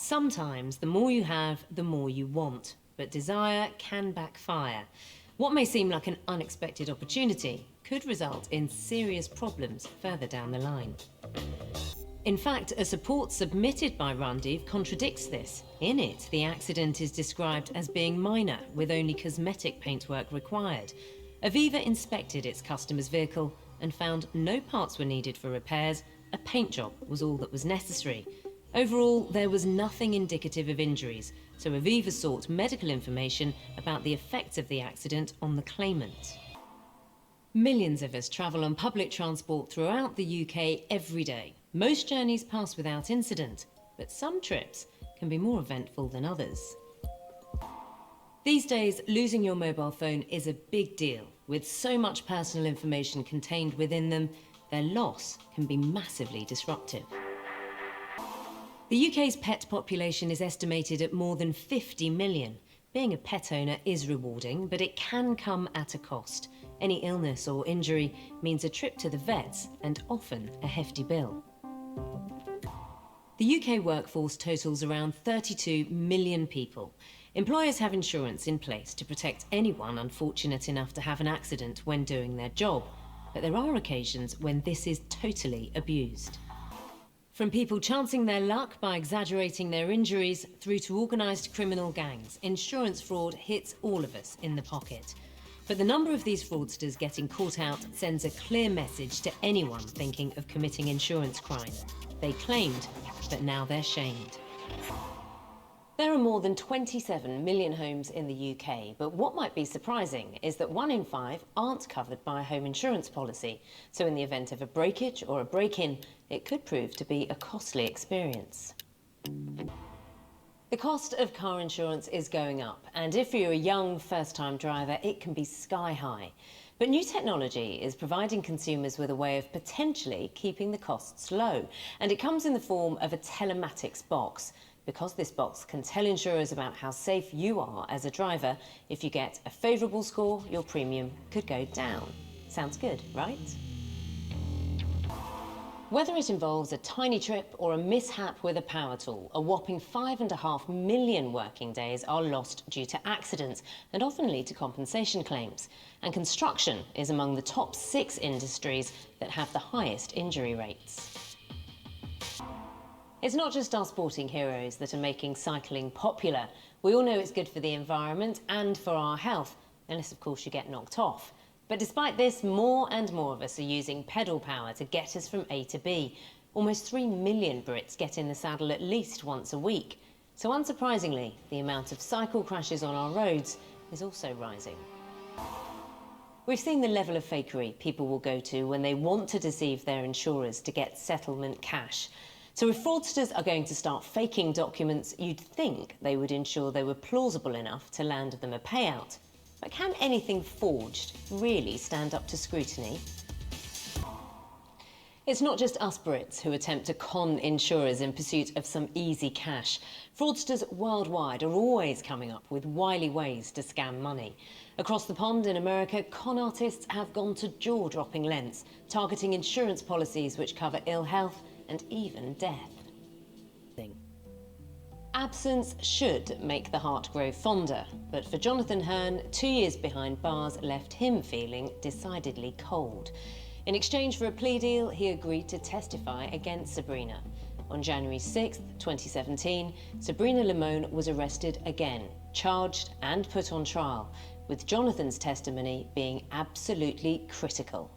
Sometimes the more you have, the more you want, but desire can backfire. What may seem like an unexpected opportunity could result in serious problems further down the line. In fact, a report submitted by Randiv contradicts this. In it, the accident is described as being minor, with only cosmetic paintwork required. Aviva inspected its customer's vehicle and found no parts were needed for repairs. A paint job was all that was necessary. Overall, there was nothing indicative of injuries, so Aviva sought medical information about the effects of the accident on the claimant. Millions of us travel on public transport throughout the UK every day. Most journeys pass without incident, but some trips can be more eventful than others. These days, losing your mobile phone is a big deal. With so much personal information contained within them, their loss can be massively disruptive. The UK's pet population is estimated at more than 50 million. Being a pet owner is rewarding, but it can come at a cost. Any illness or injury means a trip to the vets and often a hefty bill. The UK workforce totals around 32 million people. Employers have insurance in place to protect anyone unfortunate enough to have an accident when doing their job, but there are occasions when this is totally abused. From people chancing their luck by exaggerating their injuries through to organised criminal gangs, insurance fraud hits all of us in the pocket. But the number of these fraudsters getting caught out sends a clear message to anyone thinking of committing insurance crime. They claimed, but now they're shamed. There are more than 27 million homes in the UK, but what might be surprising is that 1 in 5 aren't covered by a home insurance policy. So in the event of a breakage or a break-in, it could prove to be a costly experience. The cost of car insurance is going up, and if you're a young first-time driver, it can be sky high. But new technology is providing consumers with a way of potentially keeping the costs low, and it comes in the form of a telematics box. Because this box can tell insurers about how safe you are as a driver, if you get a favourable score, your premium could go down. Sounds good, right? Whether it involves a tiny trip or a mishap with a power tool, a whopping 5.5 million working days are lost due to accidents and often lead to compensation claims. And construction is among the top 6 industries that have the highest injury rates. It's not just our sporting heroes that are making cycling popular. We all know it's good for the environment and for our health, unless of course you get knocked off. But despite this, more and more of us are using pedal power to get us from A to B. Almost 3 million Brits get in the saddle at least once a week. So unsurprisingly, the amount of cycle crashes on our roads is also rising. We've seen the level of fakery people will go to when they want to deceive their insurers to get settlement cash. So if fraudsters are going to start faking documents, you'd think they would ensure they were plausible enough to land them a payout. But can anything forged really stand up to scrutiny? It's not just us Brits who attempt to con insurers in pursuit of some easy cash. Fraudsters worldwide are always coming up with wily ways to scam money. Across the pond in America, con artists have gone to jaw-dropping lengths, targeting insurance policies which cover ill health and even death. Absence should make the heart grow fonder, but for Jonathan Hearn, 2 years behind bars left him feeling decidedly cold. In exchange for a plea deal, he agreed to testify against Sabrina. On January 6, 2017, Sabrina Limone was arrested again, charged and put on trial, with Jonathan's testimony being absolutely critical.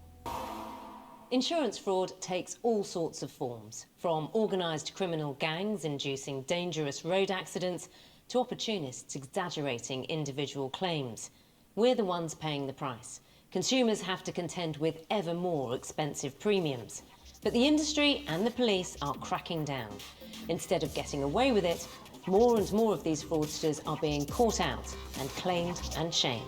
Insurance fraud takes all sorts of forms, from organised criminal gangs inducing dangerous road accidents to opportunists exaggerating individual claims. We're the ones paying the price. Consumers have to contend with ever more expensive premiums. But the industry and the police are cracking down. Instead of getting away with it, more and more of these fraudsters are being caught out and claimed and shamed.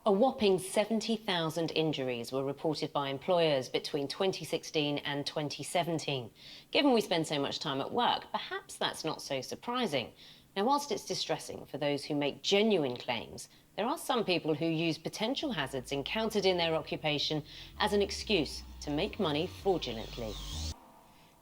A whopping 70,000 injuries were reported by employers between 2016 and 2017. Given we spend so much time at work, perhaps that's not so surprising. Now, whilst it's distressing for those who make genuine claims, there are some people who use potential hazards encountered in their occupation as an excuse to make money fraudulently.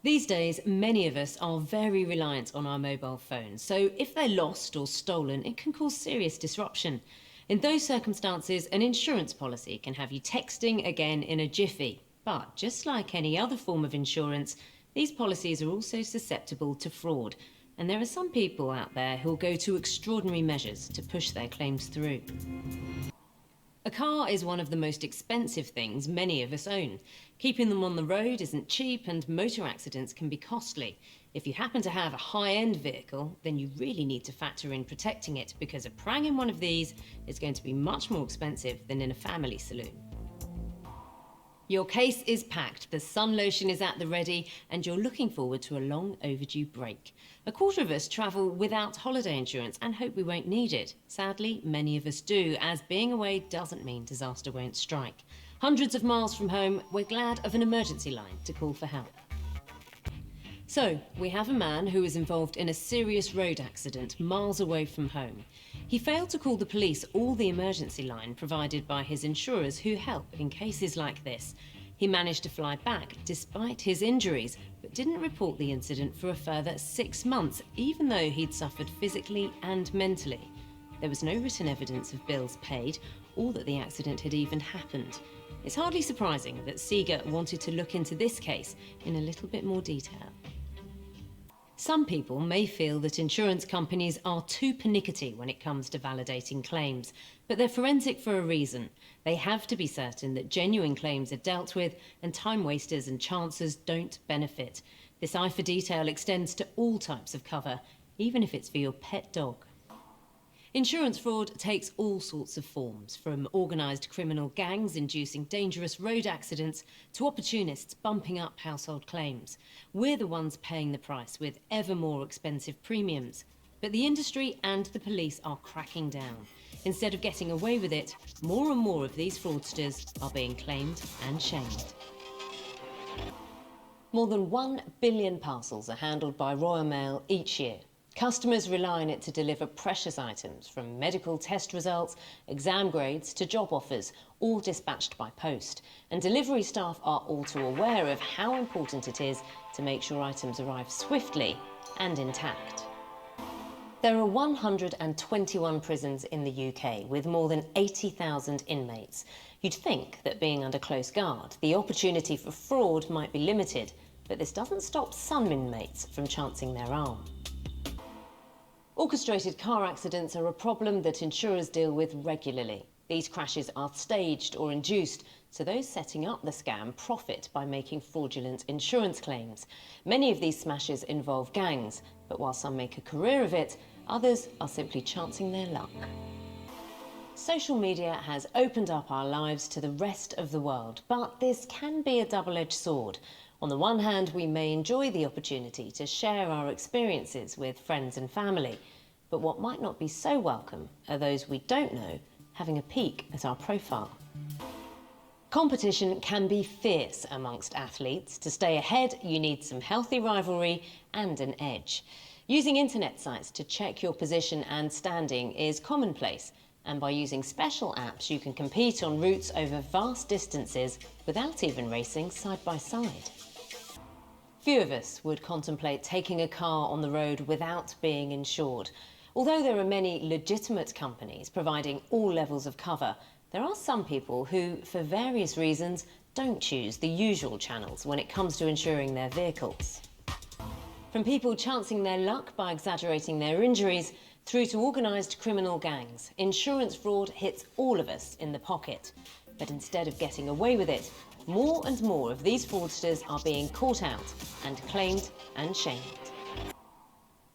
These days, many of us are very reliant on our mobile phones, so if they're lost or stolen, it can cause serious disruption. In those circumstances, an insurance policy can have you texting again in a jiffy. But just like any other form of insurance, these policies are also susceptible to fraud. And there are some people out there who'll go to extraordinary measures to push their claims through. A car is one of the most expensive things many of us own. Keeping them on the road isn't cheap, and motor accidents can be costly. If you happen to have a high-end vehicle, then you really need to factor in protecting it, because a prang in one of these is going to be much more expensive than in a family saloon. Your case is packed, the sun lotion is at the ready, and you're looking forward to a long overdue break. A quarter of us travel without holiday insurance and hope we won't need it. Sadly, many of us do, as being away doesn't mean disaster won't strike. Hundreds of miles from home, we're glad of an emergency line to call for help. So, we have a man who was involved in a serious road accident miles away from home. He failed to call the police or the emergency line provided by his insurers, who help in cases like this. He managed to fly back despite his injuries, but didn't report the incident for a further 6 months, even though he'd suffered physically and mentally. There was no written evidence of bills paid, or that the accident had even happened. It's hardly surprising that Seeger wanted to look into this case in a little bit more detail. Some people may feel that insurance companies are too pernickety when it comes to validating claims, but they're forensic for a reason. They have to be certain that genuine claims are dealt with and time wasters and chancers don't benefit. This eye for detail extends to all types of cover, even if it's for your pet dog. Insurance fraud takes all sorts of forms, from organised criminal gangs inducing dangerous road accidents to opportunists bumping up household claims. We're the ones paying the price with ever more expensive premiums. But the industry and the police are cracking down. Instead of getting away with it, more and more of these fraudsters are being claimed and shamed. More than 1 billion parcels are handled by Royal Mail each year. Customers rely on it to deliver precious items, from medical test results, exam grades to job offers, all dispatched by post. And delivery staff are all too aware of how important it is to make sure items arrive swiftly and intact. There are 121 prisons in the UK with more than 80,000 inmates. You'd think that being under close guard, the opportunity for fraud might be limited, but this doesn't stop some inmates from chancing their arm. Orchestrated car accidents are a problem that insurers deal with regularly. These crashes are staged or induced, so those setting up the scam profit by making fraudulent insurance claims. Many of these smashes involve gangs, but while some make a career of it, others are simply chancing their luck. Social media has opened up our lives to the rest of the world, but this can be a double-edged sword. On the one hand, we may enjoy the opportunity to share our experiences with friends and family, but what might not be so welcome are those we don't know having a peek at our profile. Competition can be fierce amongst athletes. To stay ahead, you need some healthy rivalry and an edge. Using internet sites to check your position and standing is commonplace, and by using special apps, you can compete on routes over vast distances without even racing side by side. Few of us would contemplate taking a car on the road without being insured. Although there are many legitimate companies providing all levels of cover, there are some people who, for various reasons, don't choose the usual channels when it comes to insuring their vehicles. From people chancing their luck by exaggerating their injuries, through to organised criminal gangs, insurance fraud hits all of us in the pocket. But instead of getting away with it, more and more of these fraudsters are being caught out and claimed and shamed.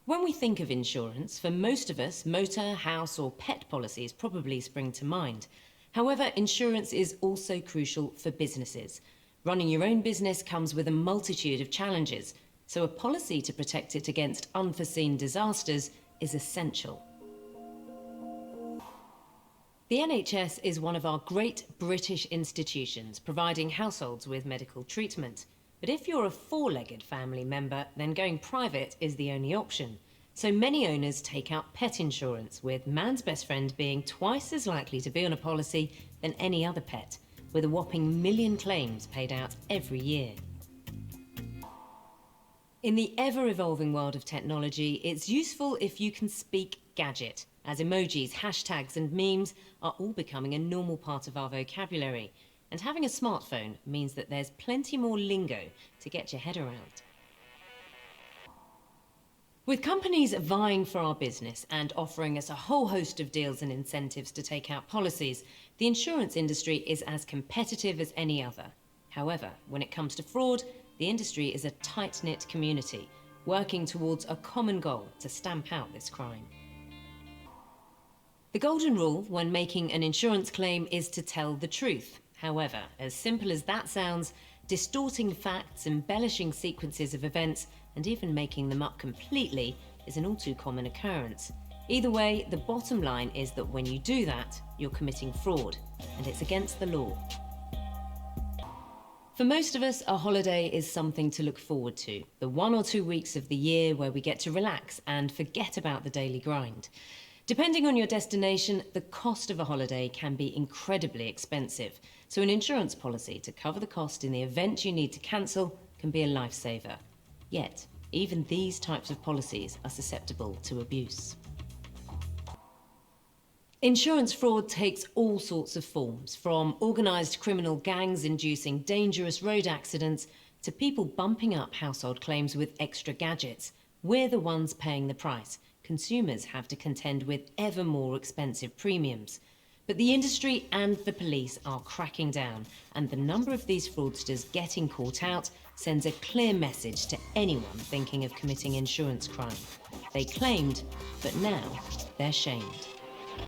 When we think of insurance, for most of us, motor, house or pet policies probably spring to mind. However, insurance is also crucial for businesses. Running your own business comes with a multitude of challenges, so a policy to protect it against unforeseen disasters is essential. The NHS is one of our great British institutions, providing households with medical treatment. But if you're a four-legged family member, then going private is the only option. So many owners take out pet insurance, with man's best friend being twice as likely to be on a policy than any other pet, with a whopping 1 million claims paid out every year. In the ever-evolving world of technology, it's useful if you can speak gadget, as emojis, hashtags and memes are all becoming a normal part of our vocabulary. And having a smartphone means that there's plenty more lingo to get your head around. With companies vying for our business and offering us a whole host of deals and incentives to take out policies, the insurance industry is as competitive as any other. However, when it comes to fraud, the industry is a tight-knit community, working towards a common goal to stamp out this crime. The golden rule when making an insurance claim is to tell the truth. However, as simple as that sounds, distorting facts, embellishing sequences of events, and even making them up completely is an all too common occurrence. Either way, the bottom line is that when you do that, you're committing fraud, and it's against the law. For most of us, a holiday is something to look forward to, the 1 or 2 weeks of the year where we get to relax and forget about the daily grind. Depending on your destination, the cost of a holiday can be incredibly expensive, so an insurance policy to cover the cost in the event you need to cancel can be a lifesaver. Yet, even these types of policies are susceptible to abuse. Insurance fraud takes all sorts of forms, from organised criminal gangs inducing dangerous road accidents to people bumping up household claims with extra gadgets. We're the ones paying the price. Consumers have to contend with ever more expensive premiums. But the industry and the police are cracking down, and the number of these fraudsters getting caught out sends a clear message to anyone thinking of committing insurance crime. They claimed, but now they're shamed.